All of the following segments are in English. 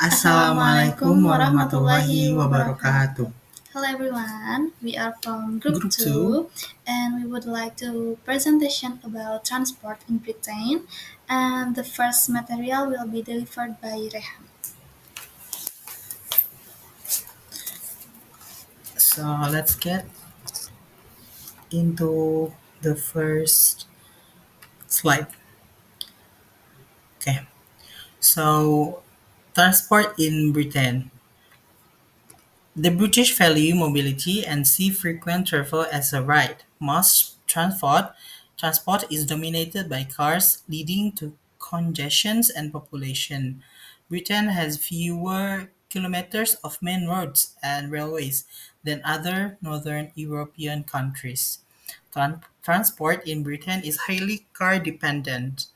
Assalamualaikum warahmatullahi wabarakatuh. Hello everyone, we are from Group Group 2. 2 and we would like to presentation about transport in Britain and the first material will be delivered by Raihan. So let's get into the first slide. Okay. So transport in Britain. The British value mobility and see frequent travel as a right. Most transport is dominated by cars, leading to congestions and population. Britain has fewer kilometers of main roads and railways than other northern European countries. Transport in Britain is highly car dependent.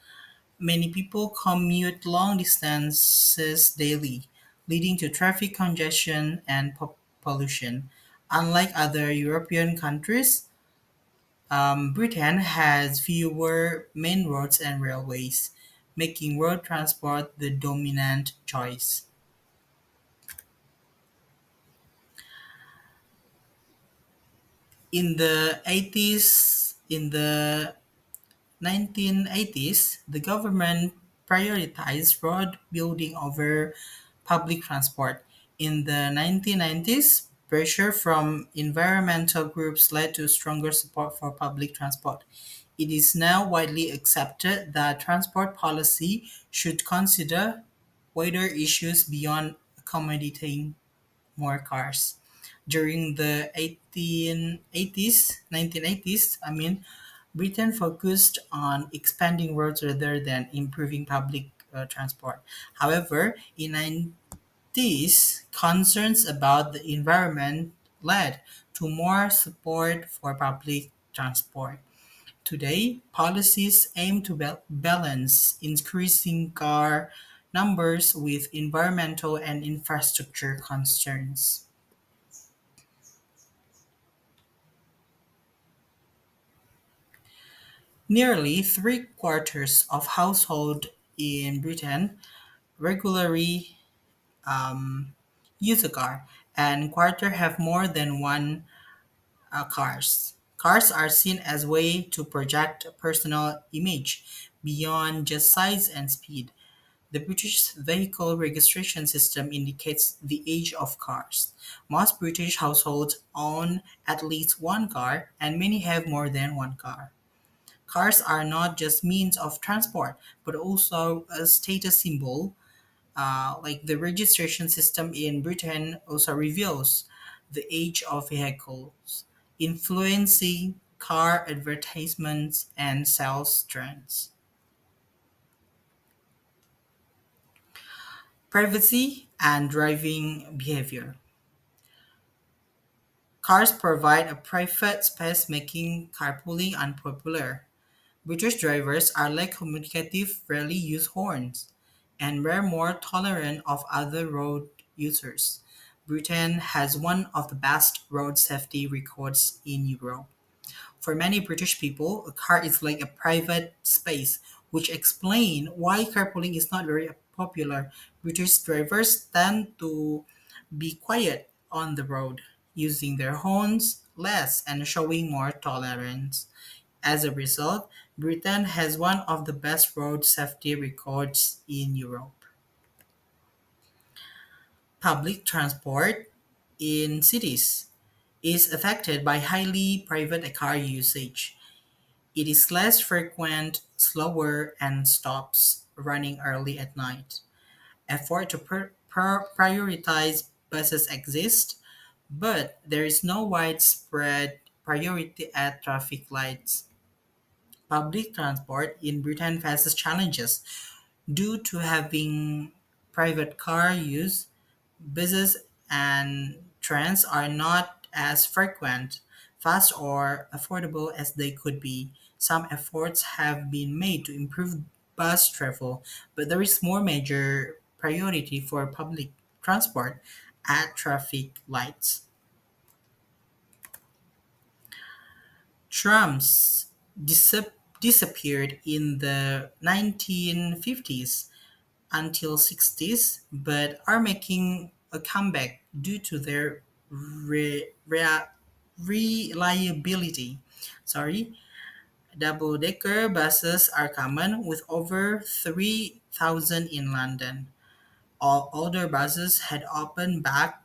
Many people commute long distances daily, leading to traffic congestion and pollution. Unlike other European countries, Britain has fewer main roads and railways, making road transport the dominant choice. In the 1980s, the government prioritized road building over public transport. In the 1990s, pressure from environmental groups led to stronger support for public transport. It is now widely accepted that transport policy should consider wider issues beyond accommodating more cars. During the 1980s, Britain focused on expanding roads rather than improving public transport. However, in 90s, concerns about the environment led to more support for public transport. Today, policies aim to balance increasing car numbers with environmental and infrastructure concerns. Nearly three-quarters of households in Britain regularly use a car, and quarter have more than one cars. Cars are seen as way to project a personal image beyond just size and speed. The British vehicle registration system indicates the age of cars. Most British households own at least one car, and many have more than one car. Cars are not just means of transport, but also a status symbol. Like the registration system in Britain also reveals the age of vehicles, influencing car advertisements and sales trends. Privacy and driving behavior. Cars provide a private space, making carpooling unpopular. British drivers are less communicative, rarely use horns, and were more tolerant of other road users. Britain has one of the best road safety records in Europe. For many British people, a car is like a private space, which explain why carpooling is not very popular. British drivers tend to be quiet on the road, using their horns less and showing more tolerance. As a result, Britain has one of the best road safety records in Europe. Public transport in cities is affected by highly private car usage. It is less frequent, slower, and stops running early at night. Effort to prioritize buses exist, but there is no widespread priority at traffic lights. Public transport in Britain faces challenges due to having private car use. Buses and trains are not as frequent, fast, or affordable as they could be. Some efforts have been made to improve bus travel, but there is more major priority for public transport at traffic lights. Trams disappeared in the 1950s until 60s, but are making a comeback due to their reliability. Sorry, double-decker buses are common with over 3,000 in London. All older buses had open back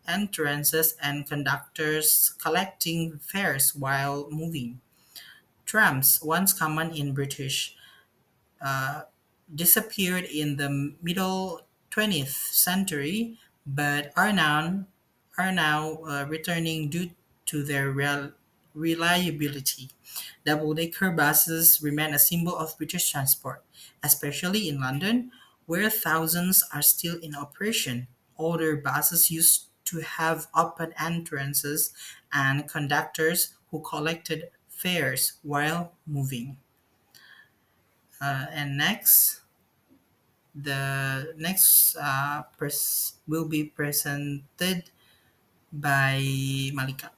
entrances and conductors collecting fares while moving. Trams, once common in British, uh, disappeared in the middle 20th century, but are now returning due to their reliability. Double-decker buses remain a symbol of British transport, especially in London, where thousands are still in operation. Older buses used to have open entrances and conductors who collected fares while moving. And next, the next will be presented by Malika.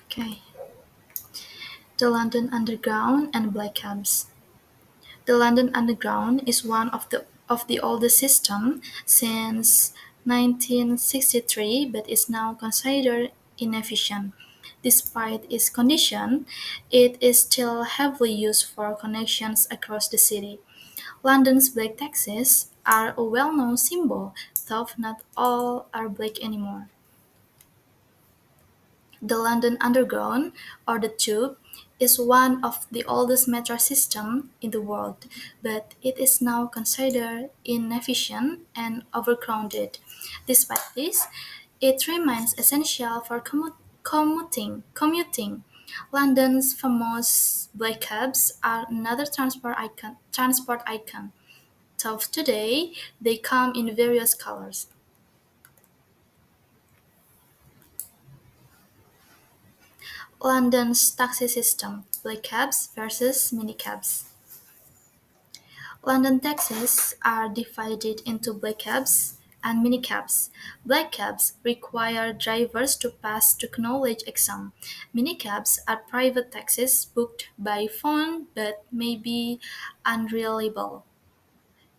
Okay. The London Underground and Black Cabs. The London Underground is one of the oldest systems since 1963 but is now considered inefficient. Despite its condition, it is still heavily used for connections across the city. London's black taxis are a well-known symbol, though not all are black anymore. The London Underground, or the Tube, is one of the oldest metro systems in the world, but it is now considered inefficient and overcrowded. Despite this, it remains essential for commuting. London's famous black cabs are another transport icon. So today, they come in various colors. London's taxi system: black cabs versus minicabs. London taxis are divided into black cabs and minicabs. Black cabs require drivers to pass the knowledge exam. Minicabs are private taxis booked by phone but may be unreliable.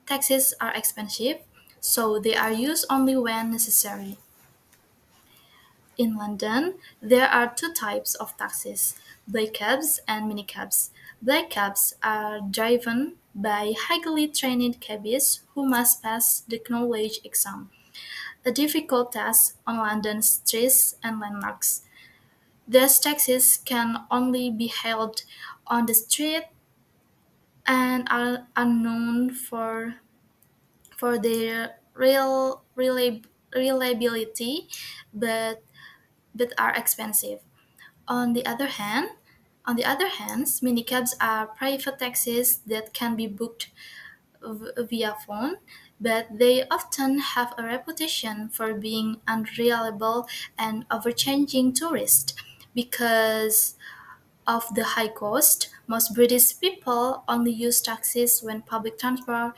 Taxis are expensive, so they are used only when necessary. In London, there are two types of taxis: black cabs and minicabs. Black cabs are driven by highly trained cabbies who must pass the knowledge exam, a difficult task on London's streets and landmarks. These taxis can only be hailed on the street and are known for their reliability, but are expensive. On the other hand, minicabs are private taxis that can be booked via phone, but they often have a reputation for being unreliable and overcharging tourists. Because of the high cost, most British people only use taxis when public transport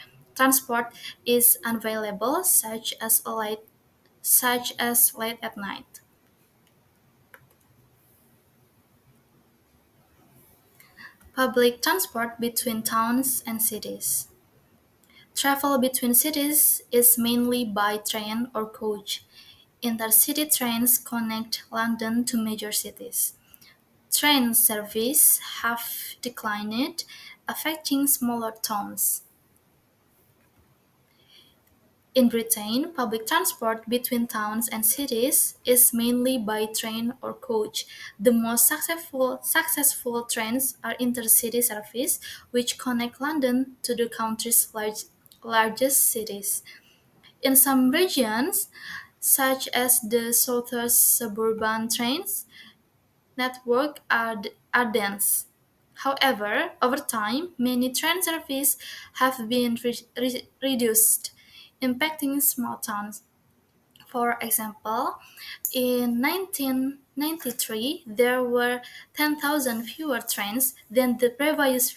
is unavailable, such as late at night. Public transport between towns and cities. Travel between cities is mainly by train or coach. Intercity trains connect London to major cities. Train service have declined, affecting smaller towns. In Britain, public transport between towns and cities is mainly by train or coach. The most successful trains are intercity service, which connect London to the country's largest cities. In some regions, such as the southern suburban trains network, are dense. However, over time, many train services have been reduced, impacting small towns. For example, in 1993, there were 10,000 fewer trains than the previous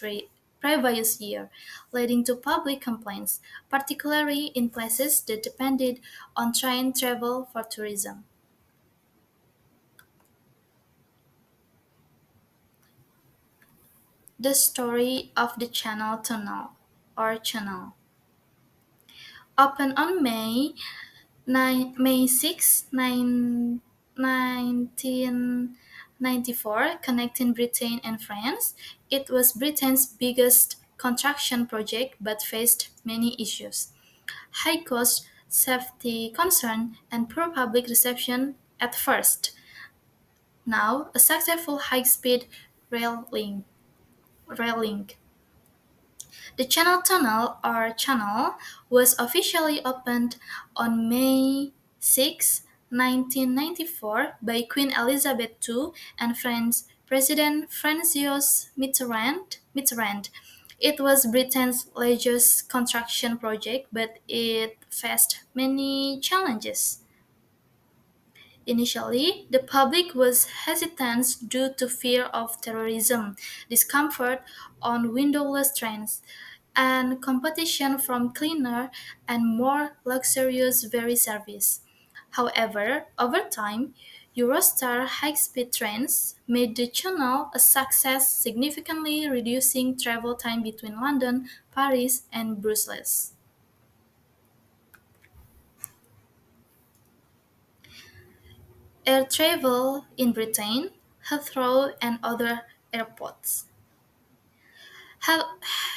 year, leading to public complaints, particularly in places that depended on train travel for tourism. The story of the Channel Tunnel. or channel. Opened on May 6, 1994, connecting Britain and France. It was Britain's biggest construction project but faced many issues: high cost, safety concern, and poor public reception at first. Now, a successful high-speed rail link. The Channel Tunnel, or Channel, was officially opened on May 6, 1994 by Queen Elizabeth II and French President François Mitterrand. It was Britain's largest construction project, but it faced many challenges. Initially, the public was hesitant due to fear of terrorism, discomfort on windowless trains, and competition from cleaner and more luxurious ferry service. However, over time, Eurostar high-speed trains made the channel a success, significantly reducing travel time between London, Paris, and Brussels. Air travel in Britain, Heathrow and other airports.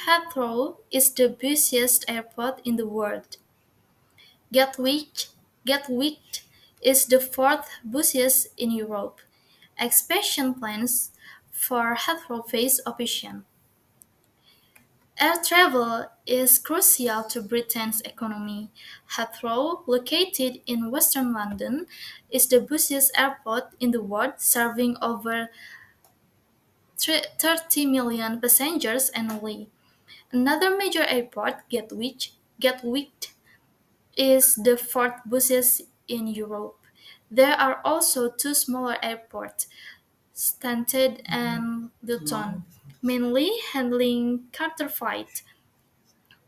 Heathrow is the busiest airport in the world. Gatwick, Gatwick is the fourth busiest in Europe. Expansion plans for Heathrow face opposition. Air travel is crucial to Britain's economy. Heathrow, located in western London, is the busiest airport in the world, serving over 30 million passengers annually. Another major airport, Gatwick, is the fourth busiest in Europe. There are also two smaller airports, Stansted and Luton, mainly handling charter flights.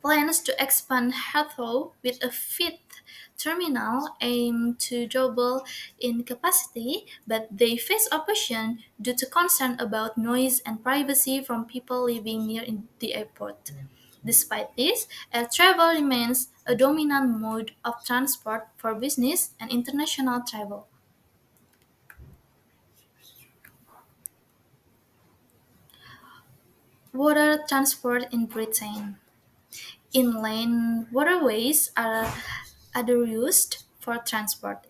Plans to expand Heathrow with a fifth terminal aim to double in capacity, but they face opposition due to concern about noise and privacy from people living near the airport. Despite this, air travel remains a dominant mode of transport for business and international travel. Water transport in Britain. Inland waterways are other used for transport.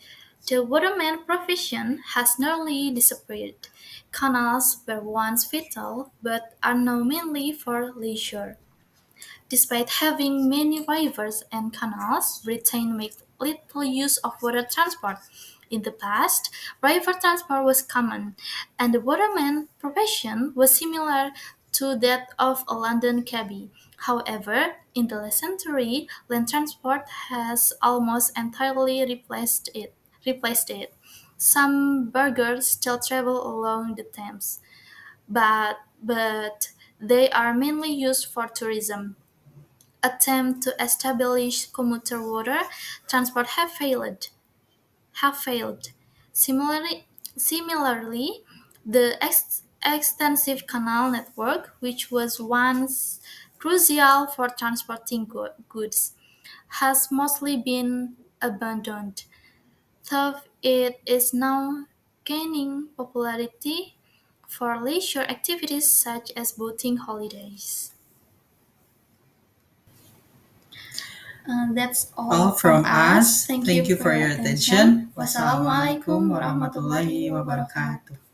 The waterman profession has nearly disappeared. Canals were once vital but are now mainly for leisure. Despite having many rivers and canals, Britain makes little use of water transport. In the past, river transport was common, and the waterman profession was similar to that of a London cabby. However, in the last century, land transport has almost entirely Replaced it. Some burghers still travel along the Thames, but they are mainly used for tourism. Attempts to establish commuter water transport have failed. Similarly, the extensive canal network, which was once crucial for transporting goods, has mostly been abandoned, though it is now gaining popularity for leisure activities such as boating holidays. That's All all from from us. us. Thank Thank you you for for your your attention. attention. Wassalamualaikum Wassalamualaikum warahmatullahi warahmatullahi wabarakatuh. wabarakatuh.